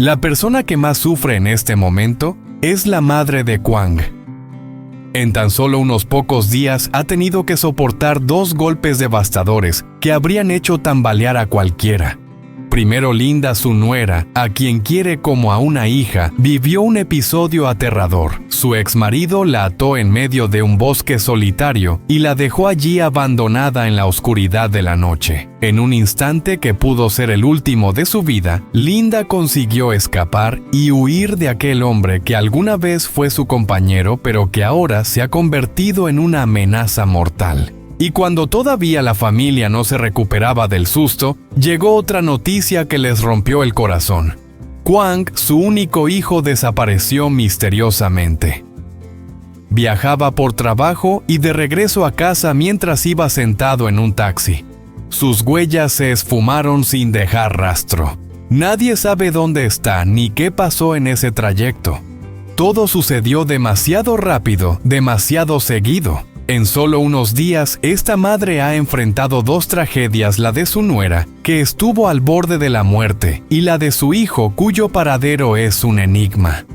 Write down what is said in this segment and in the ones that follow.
La persona que más sufre en este momento es la madre de Kwang. En tan solo unos pocos días ha tenido que soportar 2 golpes devastadores que habrían hecho tambalear a cualquiera. Primero, Linda, su nuera, a quien quiere como a una hija, vivió un episodio aterrador. Su exmarido la ató en medio de un bosque solitario y la dejó allí abandonada en la oscuridad de la noche. En un instante que pudo ser el último de su vida, Linda consiguió escapar y huir de aquel hombre que alguna vez fue su compañero, pero que ahora se ha convertido en una amenaza mortal. Y cuando todavía la familia no se recuperaba del susto, llegó otra noticia que les rompió el corazón. Kwang, su único hijo, desapareció misteriosamente. Viajaba por trabajo y de regreso a casa mientras iba sentado en un taxi. Sus huellas se esfumaron sin dejar rastro. Nadie sabe dónde está ni qué pasó en ese trayecto. Todo sucedió demasiado rápido, demasiado seguido. En solo unos días, esta madre ha enfrentado 2 tragedias, la de su nuera, que estuvo al borde de la muerte, y la de su hijo, cuyo paradero es un enigma.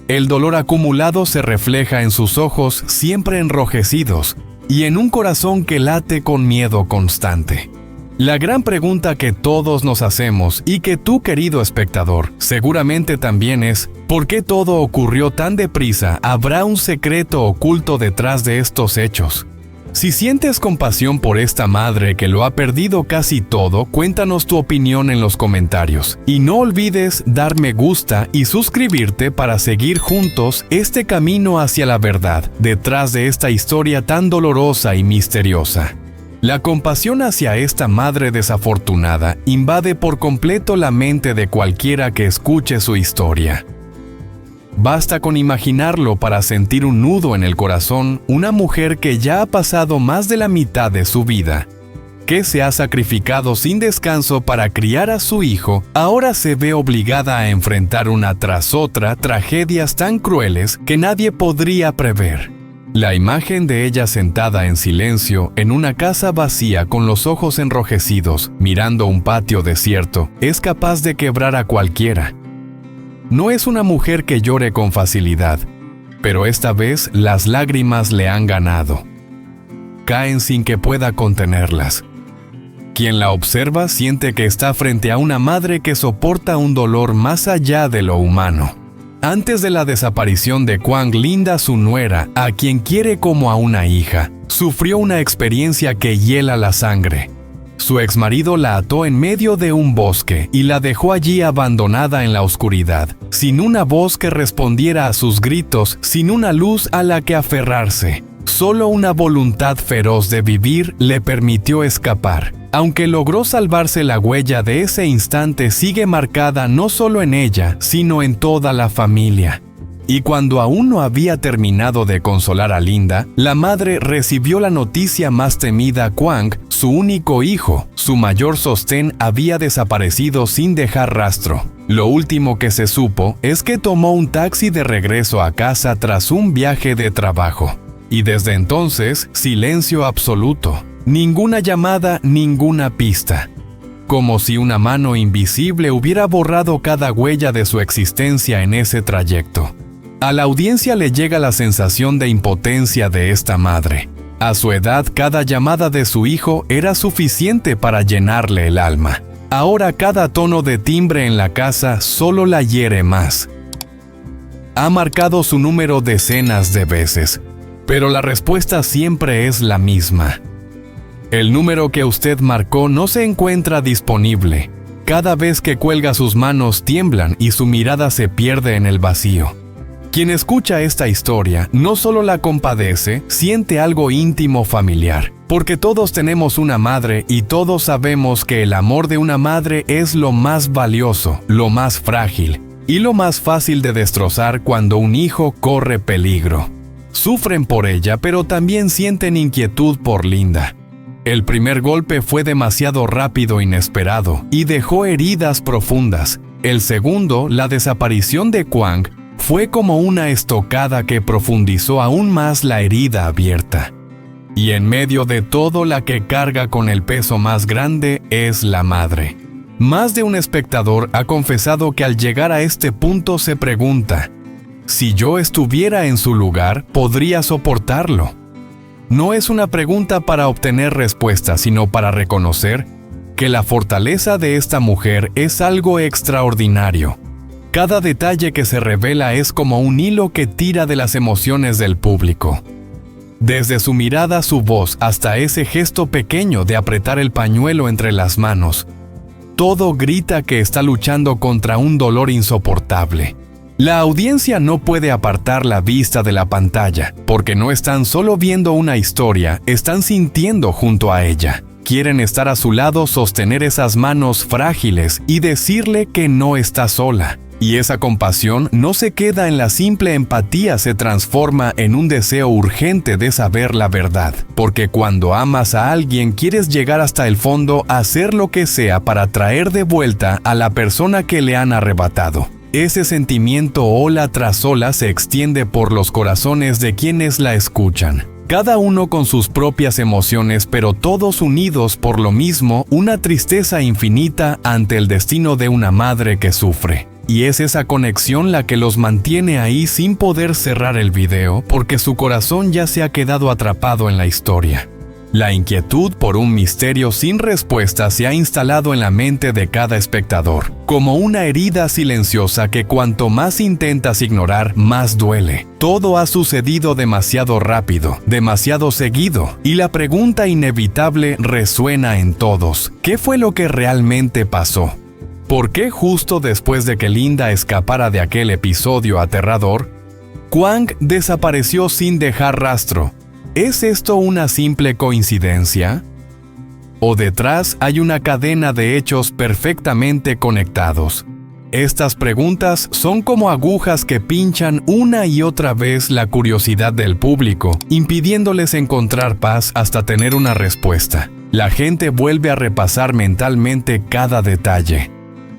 El dolor acumulado se refleja en sus ojos siempre enrojecidos y en un corazón que late con miedo constante. La gran pregunta que todos nos hacemos y que tú, querido espectador, seguramente también es: ¿por qué todo ocurrió tan deprisa? ¿Habrá un secreto oculto detrás de estos hechos? Si sientes compasión por esta madre que lo ha perdido casi todo, cuéntanos tu opinión en los comentarios. Y no olvides dar me gusta y suscribirte para seguir juntos este camino hacia la verdad, detrás de esta historia tan dolorosa y misteriosa. La compasión hacia esta madre desafortunada invade por completo la mente de cualquiera que escuche su historia. Basta con imaginarlo para sentir un nudo en el corazón, una mujer que ya ha pasado más de la mitad de su vida, que se ha sacrificado sin descanso para criar a su hijo, ahora se ve obligada a enfrentar una tras otra tragedias tan crueles que nadie podría prever. La imagen de ella sentada en silencio en una casa vacía con los ojos enrojecidos, mirando un patio desierto, es capaz de quebrar a cualquiera. No es una mujer que llore con facilidad, pero esta vez las lágrimas le han ganado. Caen sin que pueda contenerlas. Quien la observa siente que está frente a una madre que soporta un dolor más allá de lo humano. Antes de la desaparición de Kwang, Linda, su nuera, a quien quiere como a una hija, sufrió una experiencia que hiela la sangre. Su exmarido la ató en medio de un bosque y la dejó allí abandonada en la oscuridad, sin una voz que respondiera a sus gritos, sin una luz a la que aferrarse. Solo una voluntad feroz de vivir le permitió escapar. Aunque logró salvarse, la huella de ese instante sigue marcada no solo en ella, sino en toda la familia. Y cuando aún no había terminado de consolar a Linda, la madre recibió la noticia más temida: Kwang, su único hijo, su mayor sostén, había desaparecido sin dejar rastro. Lo último que se supo es que tomó un taxi de regreso a casa tras un viaje de trabajo. Y desde entonces, silencio absoluto. Ninguna llamada, ninguna pista. Como si una mano invisible hubiera borrado cada huella de su existencia en ese trayecto. A la audiencia le llega la sensación de impotencia de esta madre. A su edad, cada llamada de su hijo era suficiente para llenarle el alma. Ahora cada tono de timbre en la casa solo la hiere más. Ha marcado su número decenas de veces, pero la respuesta siempre es la misma. El número que usted marcó no se encuentra disponible. Cada vez que cuelga, sus manos tiemblan y su mirada se pierde en el vacío. Quien escucha esta historia no solo la compadece, siente algo íntimo familiar, porque todos tenemos una madre y todos sabemos que el amor de una madre es lo más valioso, lo más frágil y lo más fácil de destrozar cuando un hijo corre peligro. Sufren por ella, pero también sienten inquietud por Linda. El primer golpe fue demasiado rápido e inesperado y dejó heridas profundas. El segundo, la desaparición de Kwang, fue como una estocada que profundizó aún más la herida abierta. Y en medio de todo, la que carga con el peso más grande es la madre. Más de un espectador ha confesado que al llegar a este punto se pregunta: si yo estuviera en su lugar, ¿podría soportarlo? No es una pregunta para obtener respuesta, sino para reconocer que la fortaleza de esta mujer es algo extraordinario. Cada detalle que se revela es como un hilo que tira de las emociones del público. Desde su mirada, su voz, hasta ese gesto pequeño de apretar el pañuelo entre las manos, todo grita que está luchando contra un dolor insoportable. La audiencia no puede apartar la vista de la pantalla, porque no están solo viendo una historia, están sintiendo junto a ella. Quieren estar a su lado, sostener esas manos frágiles y decirle que no está sola. Y esa compasión no se queda en la simple empatía, se transforma en un deseo urgente de saber la verdad. Porque cuando amas a alguien, quieres llegar hasta el fondo, hacer lo que sea para traer de vuelta a la persona que le han arrebatado. Ese sentimiento ola tras ola se extiende por los corazones de quienes la escuchan. Cada uno con sus propias emociones, pero todos unidos por lo mismo, una tristeza infinita ante el destino de una madre que sufre. Y es esa conexión la que los mantiene ahí sin poder cerrar el video, porque su corazón ya se ha quedado atrapado en la historia. La inquietud por un misterio sin respuesta se ha instalado en la mente de cada espectador, como una herida silenciosa que cuanto más intentas ignorar, más duele. Todo ha sucedido demasiado rápido, demasiado seguido, y la pregunta inevitable resuena en todos. ¿Qué fue lo que realmente pasó? ¿Por qué justo después de que Linda escapara de aquel episodio aterrador, Kwang desapareció sin dejar rastro? ¿Es esto una simple coincidencia? ¿O detrás hay una cadena de hechos perfectamente conectados? Estas preguntas son como agujas que pinchan una y otra vez la curiosidad del público, impidiéndoles encontrar paz hasta tener una respuesta. La gente vuelve a repasar mentalmente cada detalle.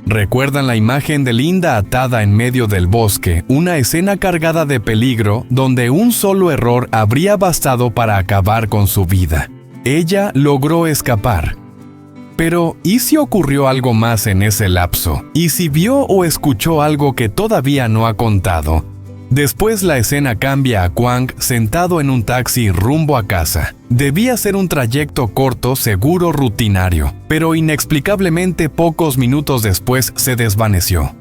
¿Recuerdan la imagen de Linda atada en medio del bosque, una escena cargada de peligro donde un solo error habría bastado para acabar con su vida? Ella logró escapar. Pero, ¿y si ocurrió algo más en ese lapso? ¿Y si vio o escuchó algo que todavía no ha contado? Después la escena cambia a Kwang sentado en un taxi rumbo a casa. Debía ser un trayecto corto, seguro, rutinario, pero inexplicablemente pocos minutos después se desvaneció.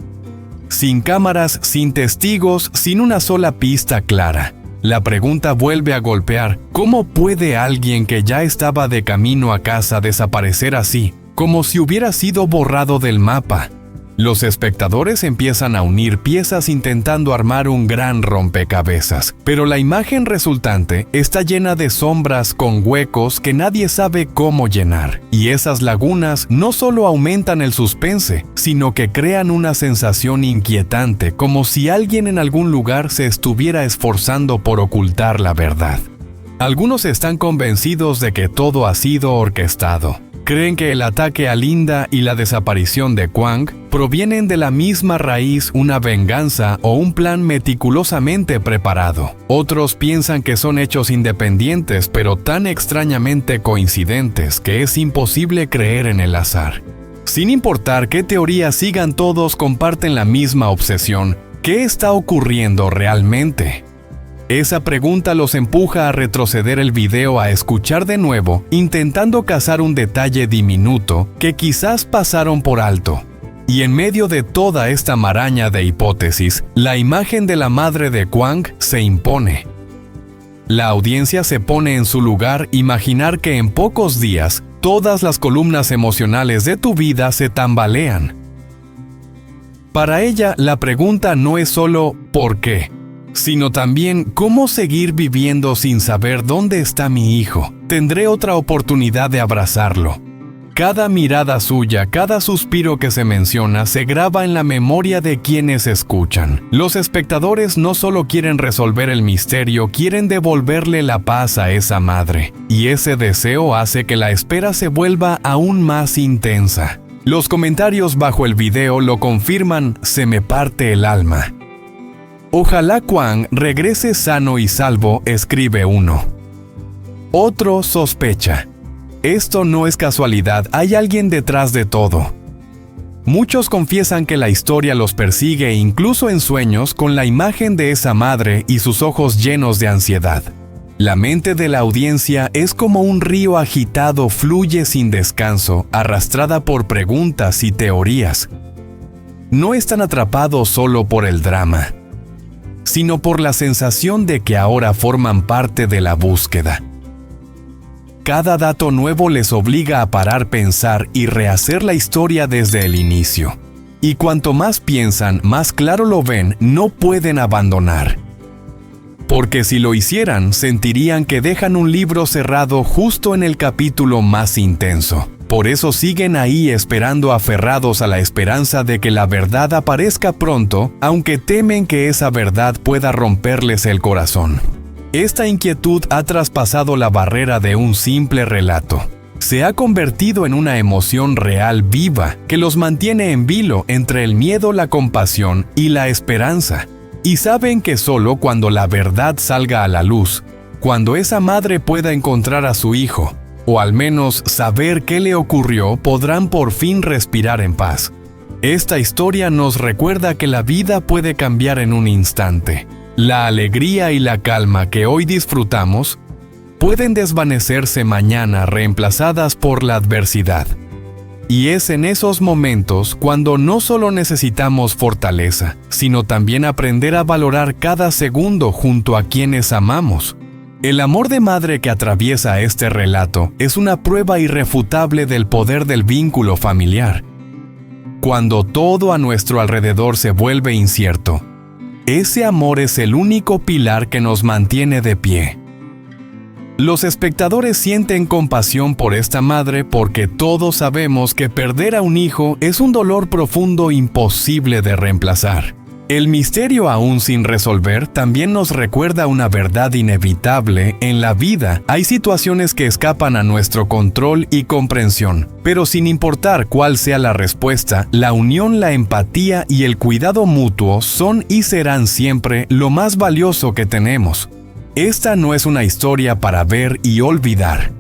Sin cámaras, sin testigos, sin una sola pista clara. La pregunta vuelve a golpear: ¿cómo puede alguien que ya estaba de camino a casa desaparecer así, como si hubiera sido borrado del mapa? Los espectadores empiezan a unir piezas intentando armar un gran rompecabezas, pero la imagen resultante está llena de sombras con huecos que nadie sabe cómo llenar. Y esas lagunas no solo aumentan el suspense, sino que crean una sensación inquietante, como si alguien en algún lugar se estuviera esforzando por ocultar la verdad. Algunos están convencidos de que todo ha sido orquestado. Creen que el ataque a Linda y la desaparición de Kwang provienen de la misma raíz, una venganza o un plan meticulosamente preparado. Otros piensan que son hechos independientes, pero tan extrañamente coincidentes que es imposible creer en el azar. Sin importar qué teoría sigan, todos comparten la misma obsesión. ¿Qué está ocurriendo realmente? Esa pregunta los empuja a retroceder el video, a escuchar de nuevo, intentando cazar un detalle diminuto que quizás pasaron por alto. Y en medio de toda esta maraña de hipótesis, la imagen de la madre de Kwang se impone. La audiencia se pone en su lugar, imaginar que en pocos días todas las columnas emocionales de tu vida se tambalean. Para ella, la pregunta no es solo ¿por qué?, sino también ¿cómo seguir viviendo sin saber dónde está mi hijo? ¿Tendré otra oportunidad de abrazarlo? Cada mirada suya, cada suspiro que se menciona, se graba en la memoria de quienes escuchan. Los espectadores no solo quieren resolver el misterio, quieren devolverle la paz a esa madre. Y ese deseo hace que la espera se vuelva aún más intensa. Los comentarios bajo el video lo confirman: se me parte el alma. Ojalá Kwang regrese sano y salvo, escribe uno. Otro sospecha: esto no es casualidad, hay alguien detrás de todo. Muchos confiesan que la historia los persigue incluso en sueños con la imagen de esa madre y sus ojos llenos de ansiedad. La mente de la audiencia es como un río agitado, fluye sin descanso, arrastrada por preguntas y teorías. No están atrapados solo por el drama, sino por la sensación de que ahora forman parte de la búsqueda. Cada dato nuevo les obliga a parar, pensar y rehacer la historia desde el inicio. Y cuanto más piensan, más claro lo ven, no pueden abandonar. Porque si lo hicieran, sentirían que dejan un libro cerrado justo en el capítulo más intenso. Por eso siguen ahí esperando, aferrados a la esperanza de que la verdad aparezca pronto, aunque temen que esa verdad pueda romperles el corazón. Esta inquietud ha traspasado la barrera de un simple relato. Se ha convertido en una emoción real, viva, que los mantiene en vilo entre el miedo, la compasión y la esperanza. Y saben que solo cuando la verdad salga a la luz, cuando esa madre pueda encontrar a su hijo, o al menos saber qué le ocurrió, podrán por fin respirar en paz. Esta historia nos recuerda que la vida puede cambiar en un instante. La alegría y la calma que hoy disfrutamos pueden desvanecerse mañana, reemplazadas por la adversidad. Y es en esos momentos cuando no solo necesitamos fortaleza, sino también aprender a valorar cada segundo junto a quienes amamos. El amor de madre que atraviesa este relato es una prueba irrefutable del poder del vínculo familiar. Cuando todo a nuestro alrededor se vuelve incierto, ese amor es el único pilar que nos mantiene de pie. Los espectadores sienten compasión por esta madre porque todos sabemos que perder a un hijo es un dolor profundo imposible de reemplazar. El misterio aún sin resolver también nos recuerda una verdad inevitable: en la vida hay situaciones que escapan a nuestro control y comprensión, pero sin importar cuál sea la respuesta, la unión, la empatía y el cuidado mutuo son y serán siempre lo más valioso que tenemos. Esta no es una historia para ver y olvidar.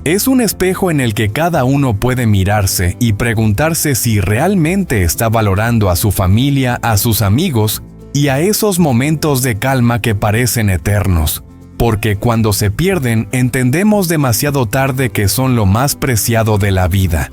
Es un espejo en el que cada uno puede mirarse y preguntarse si realmente está valorando a su familia, a sus amigos y a esos momentos de calma que parecen eternos. Porque cuando se pierden, entendemos demasiado tarde que son lo más preciado de la vida.